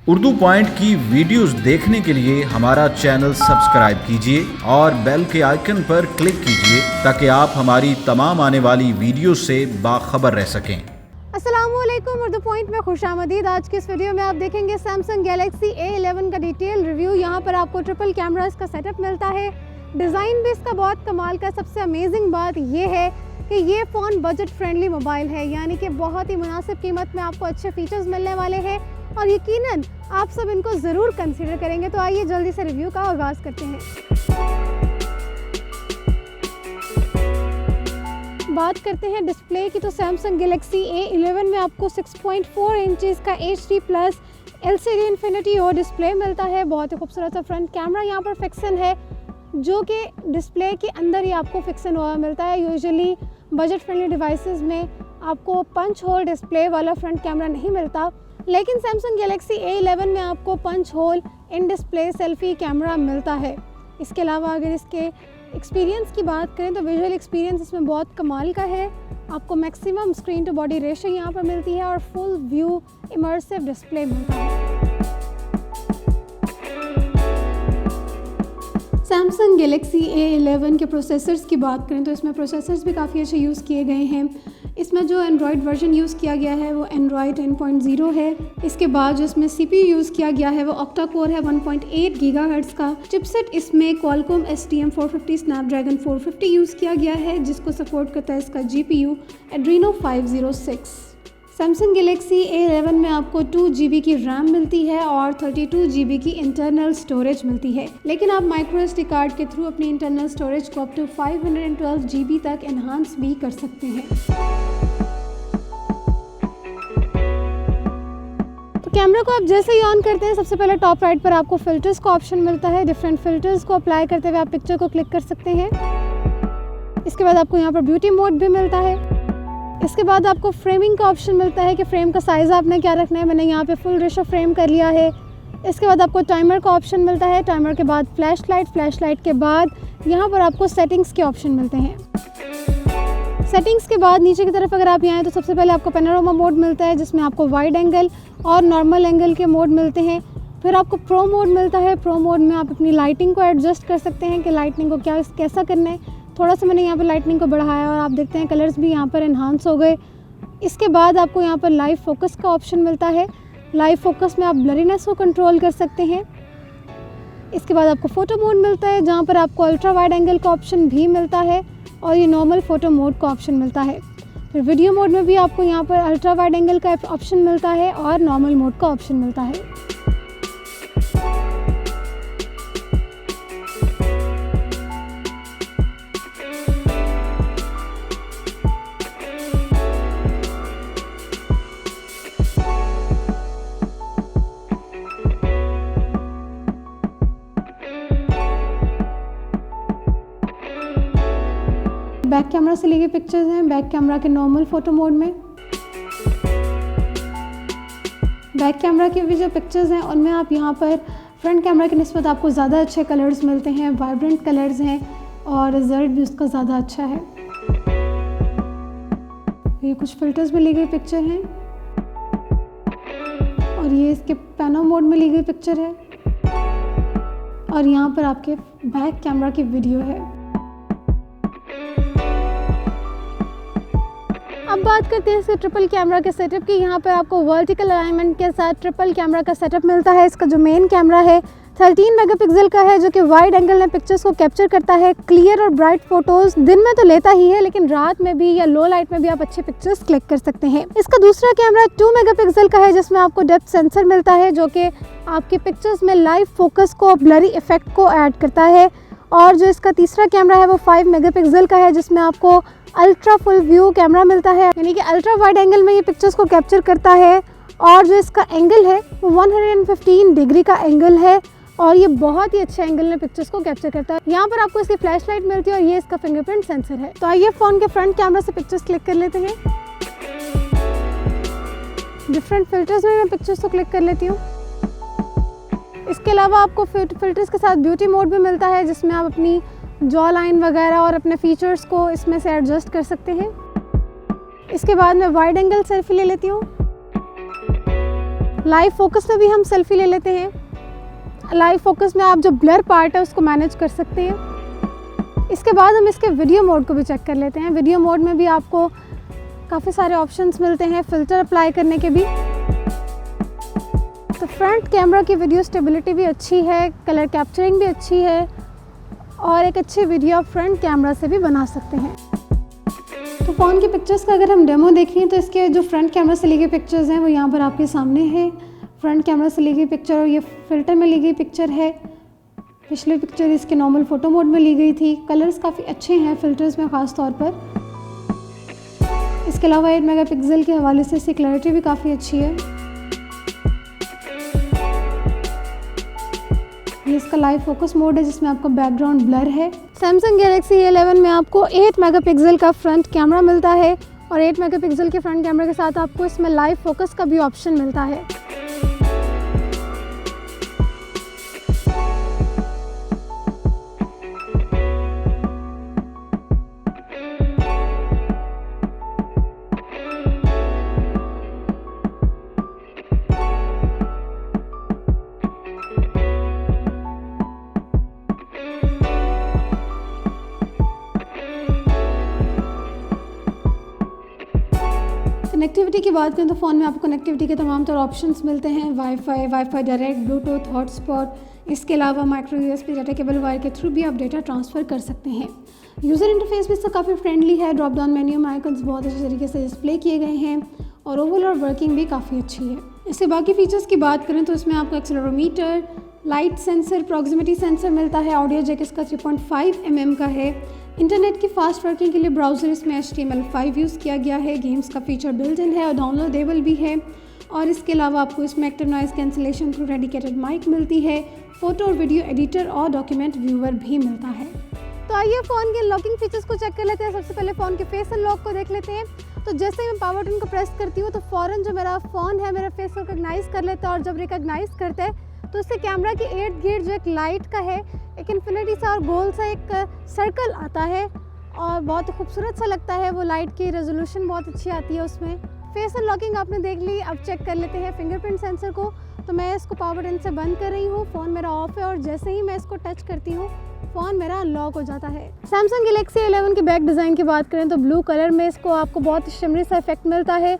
Urdu point की videos देखने के लिए हमारा चैनल सब्सक्राइब कीजिए और बेल के आइकन पर क्लिक कीजिए ताकि आप हमारी तमाम आने वाली वीडियो से बाखबर रह सकें। अस्सलामुअलैकुम, उर्दू पॉइंट में खुशामदीद। आज की इस वीडियो में आप देखेंगे सैमसंग गैलेक्सी A11 का डिटेल रिव्यू। यहाँ पर आपको ट्रिपल कैमरास का सेटअप मिलता है। डिज़ाइन भी इसका बहुत कमाल का। सबसे अमेजिंग बात ये है कि ये फ़ोन बजट फ्रेंडली मोबाइल है, यानी कि बहुत ही मुनासिब कीमत में आपको अच्छे फीचर्स मिलने वाले हैं और यकीनन आप सब इनको ज़रूर कंसीडर करेंगे। तो आइए जल्दी से रिव्यू का आगाज़ करते हैं। बात करते हैं डिस्प्ले की, तो सैमसंग गैलेक्सी A11 में आपको 6.4 इंचज़ का HD+ LCD इन्फिनिटी और डिस्प्ले मिलता है। बहुत ही खूबसूरत सा फ्रंट कैमरा यहाँ पर फिक्सन है, जो कि डिस्प्ले के अंदर ही आपको फिक्सन हुआ मिलता है। यूजुअली बजट फ्रेंडली डिवाइसेस में आपको पंच होल डिस्प्ले वाला फ्रंट कैमरा नहीं मिलता, लेकिन सैमसंग गैलेक्सी A11 में आपको punch hole in display selfie camera मिलता है। इसके अलावा अगर इसके एक्सपीरियंस की बात करें तो विजुअल एक्सपीरियंस इसमें बहुत कमाल का है। आपको maximum screen to body ratio यहाँ पर मिलती है और फुल व्यू इमर्सिव डिस्प्ले मिलता है। सैमसंग गैलेक्सी A11 के प्रोसेसर्स की बात करें तो इसमें प्रोसेसर्स भी काफ़ी अच्छे यूज़ किए गए हैं। इसमें जो एंड्रॉयड वर्जन यूज़ किया गया है वो एंड्रॉयड 10.0 है। इसके बाद जो इसमें CPU यूज़ किया गया है वो ऑक्टा कोर है 1.8 गीगाहर्ट्ज़ का। चिपसेट इसमें क्वालकॉम STM450 स्नैपड्रैगन 450 यूज़ किया गया है, जिसको सपोर्ट करता है इसका GPU Adreno 506। Samsung Galaxy A11 में आपको 2 GB की रैम मिलती है और 32 GB की इंटरनल स्टोरेज मिलती है, लेकिन आप माइक्रो SD कार्ड के थ्रू अपनी इंटरनल स्टोरेज को अप टू 512 GB तक एनहांस भी कर सकते हैं। तो कैमरा को आप जैसे ही ऑन करते हैं, सबसे पहले टॉप राइट पर आपको फिल्टर्स का ऑप्शन मिलता है। डिफरेंट फिल्टर्स को अप्लाई करते हुए आप पिक्चर को क्लिक कर सकते हैं। इसके बाद आपको यहाँ पर ब्यूटी मोड भी मिलता है। इसके बाद आपको फ्रेमिंग का ऑप्शन मिलता है कि फ्रेम का साइज़ आपने क्या रखना है। मैंने यहाँ पे फुल रेशो फ्रेम कर लिया है। इसके बाद आपको टाइमर का ऑप्शन मिलता है। टाइमर के बाद फ्लैश लाइट के बाद यहाँ पर आपको सेटिंग्स के ऑप्शन मिलते हैं। सेटिंग्स के बाद नीचे की तरफ अगर आप यहाँ आए तो सबसे पहले आपको पैनोरामा मोड मिलता है, जिसमें आपको वाइड एंगल और नॉर्मल एंगल के मोड मिलते हैं। फिर आपको प्रो मोड मिलता है। प्रो मोड में आप अपनी लाइटिंग को एडजस्ट कर सकते हैं कि लाइटिंग को कैसा करना है। थोड़ा सा मैंने यहाँ पर लाइटनिंग को बढ़ाया और आप देखते हैं कलर्स भी यहाँ पर एनहांस हो गए। इसके बाद आपको यहाँ पर लाइव फोकस का ऑप्शन मिलता है। लाइव फोकस में आप ब्लरीनेस को कंट्रोल कर सकते हैं। इसके बाद आपको फ़ोटो मोड मिलता है, जहाँ पर आपको अल्ट्रा वाइड एंगल का ऑप्शन भी मिलता है और ये नॉर्मल फ़ोटो मोड का ऑप्शन मिलता है। फिर वीडियो मोड में भी आपको यहाँ पर अल्ट्रा वाइड एंगल का ऑप्शन मिलता है और नॉर्मल मोड का ऑप्शन मिलता है। बैक कैमरा से ली गई पिक्चर्स हैं। बैक कैमरा के नॉर्मल फ़ोटो मोड में। बैक कैमरा की भी जो पिक्चर्स हैं उनमें आप यहाँ पर फ्रंट कैमरा की निस्बत आपको ज़्यादा अच्छे कलर्स मिलते हैं, वाइब्रेंट कलर्स हैं और रिजल्ट भी उसका ज़्यादा अच्छा है। ये कुछ फ़िल्टर्स में ली गई पिक्चर हैं और ये इसके पैनो मोड में ली गई पिक्चर है और यहाँ पर आपके बैक कैमरा की वीडियो है। अब बात करते हैं इसके ट्रिपल कैमरा के सेटअप की। यहाँ पर आपको वर्टिकल अलाइनमेंट के साथ ट्रिपल कैमरा का सेटअप मिलता है। इसका जो मेन कैमरा है 13 मेगापिक्सल का है, जो कि वाइड एंगल में पिक्चर्स को कैप्चर करता है। क्लियर और ब्राइट फोटोज़ दिन में तो लेता ही है, लेकिन रात में भी या लो लाइट में भी आप अच्छे पिक्चर्स क्लिक कर सकते हैं। इसका दूसरा कैमरा 2 मेगापिक्सल का है, जिसमें आपको डेप्थ सेंसर मिलता है, जो कि आपके पिक्चर्स में लाइव फोकस को, ब्लरी इफेक्ट को ऐड करता है। और जो इसका तीसरा कैमरा है वो 5 मेगापिक्सल का है, जिसमें आपको अल्ट्रा फुल व्यू कैमरा मिलता है, यानी कि अल्ट्रा वाइड एंगल में ये पिक्चर्स को कैप्चर करता है। और जो इसका एंगल है वो 115 डिग्री का एंगल है और ये बहुत ही अच्छे एंगल में पिक्चर्स को कैप्चर करता है। यहाँ पर आपको इसकी फ्लैश लाइट मिलती है और ये इसका फिंगरप्रिंट सेंसर है। तो आइए फ़ोन के फ्रंट कैमरा से पिक्चर्स क्लिक कर लेते हैं। डिफरेंट फिल्टर्स में मैं पिक्चर्स को क्लिक कर लेती हूँ। इसके अलावा आपको फिल्टर्स के साथ ब्यूटी मोड भी मिलता है, जिसमें आप अपनी जॉ लाइन वगैरह और अपने फीचर्स को इसमें से एडजस्ट कर सकते हैं। इसके बाद मैं वाइड एंगल सेल्फी ले लेती हूँ। लाइव फोकस में भी हम सेल्फी ले लेते हैं। लाइव फोकस में आप जो ब्लर पार्ट है उसको मैनेज कर सकते हैं। इसके बाद हम इसके वीडियो मोड को भी चेक कर लेते हैं। वीडियो मोड में भी आपको काफ़ी सारे ऑप्शंस मिलते हैं फ़िल्टर अप्लाई करने के भी। तो फ्रंट कैमरा की वीडियो स्टेबिलिटी भी अच्छी है, कलर कैप्चरिंग भी अच्छी है और एक अच्छी वीडियो आप फ्रंट कैमरा से भी बना सकते हैं। तो फ़ोन की पिक्चर्स का अगर हम डेमो देखें तो इसके जो फ्रंट कैमरा से ली गई पिक्चर्स हैं वो यहाँ पर आपके सामने है। फ्रंट कैमरा से ली गई पिक्चर और ये फ़िल्टर में ली गई पिक्चर है। पिछली पिक्चर इसके नॉर्मल फ़ोटो मोड में ली गई थी। कलर्स काफ़ी अच्छे हैं फ़िल्टर्स में ख़ास तौर पर। इसके अलावा 8 मेगापिक्सल के हवाले से इसकी क्लैरिटी भी काफ़ी अच्छी है। ये इसका लाइव फोकस मोड है जिसमें आपका बैकग्राउंड ब्लर है। सैमसंग गैलेक्सी A11 में आपको 8 मेगापिक्सल का फ्रंट कैमरा मिलता है और 8 मेगापिक्सल के फ्रंट कैमरा के साथ आपको इसमें लाइव फोकस का भी ऑप्शन मिलता है। कनेक्टिविटी की बात करें तो फ़ोन में आपको कनेक्टिविटी के तमाम तरह ऑप्शंस मिलते हैं। Wifi direct, Bluetooth, hotspot. इसके अलावा micro USB data cable wire के थ्रू भी आप डेटा ट्रांसफ़र कर सकते हैं। यूज़र इंटरफेस भी इसका काफ़ी फ्रेंडली है। ड्रॉप डाउन मेन्यू में आइकन्स बहुत अच्छे तरीके से डिस्प्ले किए गए हैं और ओवरऑल वर्किंग भी काफ़ी अच्छी है। इसके बाकी फ़ीचर्स की बात करें तो इसमें आपको accelerometer, light sensor, proximity sensor मिलता है। ऑडियो जैक इसका 3.5 mm का है। इंटरनेट की फास्ट वर्किंग के लिए ब्राउज़र इसमें HTML5 यूज़ किया गया है। गेम्स का फीचर बिल्ट इन है और डाउनलोडेबल भी है। और इसके अलावा आपको इसमें active noise cancellation through dedicated mic मिलती है। फ़ोटो और वीडियो एडिटर और डॉक्यूमेंट व्यूअर भी मिलता है। तो आइए फ़ोन के लॉकिंग फीचर्स को चेक कर लेते हैं। सबसे पहले फ़ोन के फेस अनलॉक को देख लेते हैं। तो जैसे ही मैं पावर बटन को प्रेस करती हूँ तो फ़ौरन जो मेरा फ़ोन है मेरा फेस को रिकॉग्नाइज़ कर लेता है और जब रिकॉग्नाइज़ करता है तो इससे कैमरा की इर्द गिर्द जो एक लाइट का है एक इन्फिनिटी सा और गोल सा एक सर्कल आता है और बहुत खूबसूरत सा लगता है। वो लाइट की रेजोल्यूशन बहुत अच्छी आती है उसमें। फेस अनलॉकिंग आपने देख ली। अब चेक कर लेते हैं फिंगरप्रिंट सेंसर को। तो मैं इसको पावर बटन से बंद कर रही हूँ। फ़ोन मेरा ऑफ है और जैसे ही मैं इसको टच करती हूँ फ़ोन मेरा अनलॉक हो जाता है। सैमसंग गैलेक्सी A11 के बैक डिज़ाइन की बात करें तो ब्लू कलर में इसको आपको बहुत शिमरी सा इफेक्ट मिलता है।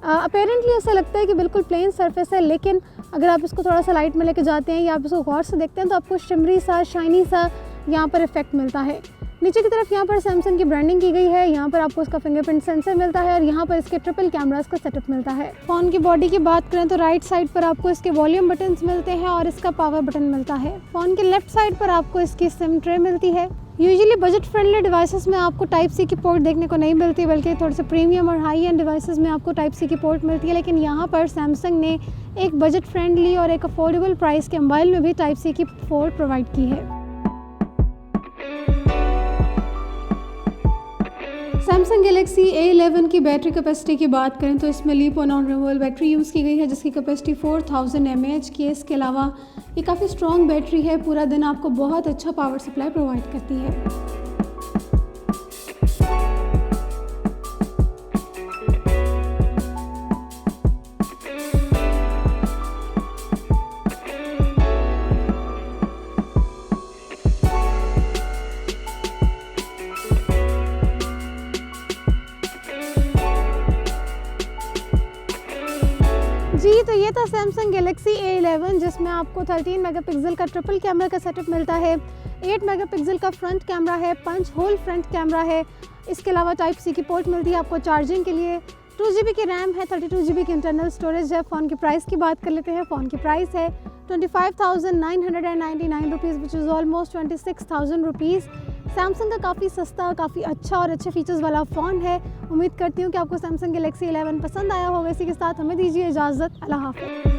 अपेरेंटली ऐसा लगता है कि बिल्कुल प्लेन सरफेस है, लेकिन अगर आप इसको थोड़ा सा लाइट में लेके जाते हैं या आप इसको गौर से देखते हैं तो आपको शिमरी सा, शाइनी सा यहाँ पर इफेक्ट मिलता है। नीचे की तरफ यहाँ पर सैमसंग की ब्रांडिंग की गई है। यहाँ पर आपको इसका फिंगरप्रिंट सेंसर मिलता है और यहाँ पर इसके ट्रिपल कैमरास का सेटअप मिलता है। फ़ोन की बॉडी की बात करें तो राइट साइड पर आपको इसके वॉल्यूम बटन्स मिलते हैं और इसका पावर बटन मिलता है। फ़ोन के लेफ्ट साइड पर आपको इसकी सिम ट्रे मिलती है। यूजुअली बजट फ्रेंडली डिवाइसेस में आपको टाइप सी की पोर्ट देखने को नहीं मिलती, बल्कि थोड़े से प्रीमियम और हाई एंड डिवाइसेस में आपको टाइप सी की पोर्ट मिलती है। लेकिन यहाँ पर सैमसंग ने एक बजट फ्रेंडली और एक अफोर्डेबल प्राइस के मोबाइल में भी टाइप सी की पोर्ट प्रोवाइड की है। सैमसंग गैलेक्सी A11 की बैटरी कैपेसिटी की बात करें तो इसमें lipo non removable battery use की गई है जिसकी कैपेसिटी 4000 mAh की है। इसके अलावा ये काफ़ी स्ट्रॉन्ग बैटरी है, पूरा दिन आपको बहुत अच्छा पावर सप्लाई प्रोवाइड करती है। जी, तो ये था सैमसंग गैलेक्सी A11 जिसमें आपको 13 मेगापिक्सल का ट्रिपल कैमरा का सेटअप मिलता है। 8 मेगापिक्सल का फ्रंट कैमरा है, पंच होल फ्रंट कैमरा है। इसके अलावा टाइप सी की पोर्ट मिलती है आपको चार्जिंग के लिए। 2 GB की रैम है, 32 GB की इंटरनल स्टोरेज है। फ़ोन की प्राइस की बात कर लेते हैं। फ़ोन की प्राइस है 25,999 rupees, which is almost 26,000 rupees. Samsung का काफ़ी सस्ता, काफ़ी अच्छा और अच्छे फीचर्स वाला फ़ोन है। उम्मीद करती हूँ कि आपको सैमसंग गैलेक्सी A11 पसंद आया होगा। इसी के साथ हमें दीजिए इजाज़त। अल्लाह हाफ़िज़।